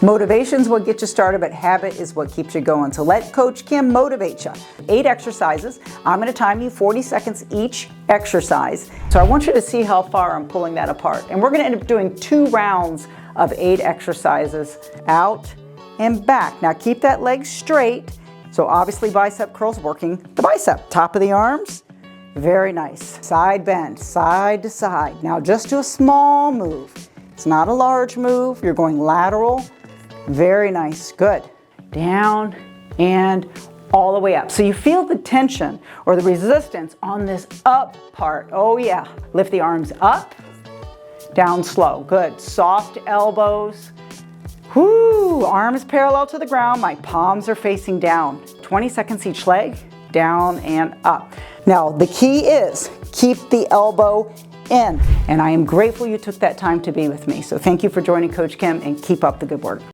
Motivation's what gets you started, but habit is what keeps you going. So let Coach Kim motivate you. 8 exercises. I'm going to time you 40 seconds each exercise. So I want you to see how far I'm pulling that apart. And we're going to end up doing 2 rounds of 8 exercises, out and back. Now keep that leg straight. So obviously bicep curls, working the bicep. Top of the arms. Very nice. Side bend, side to side. Now just do a small move. It's not a large move. You're going lateral. Very nice. Good. Down and all the way up. So you feel the tension or the resistance on this up part. Oh yeah. Lift the arms up, down slow. Good. Soft elbows. Whoo! Arms parallel to the ground. My palms are facing down. 20 seconds each leg, down and up. Now the key is keep the elbow in. And I am grateful you took that time to be with me. So thank you for joining Coach Kim, and keep up the good work.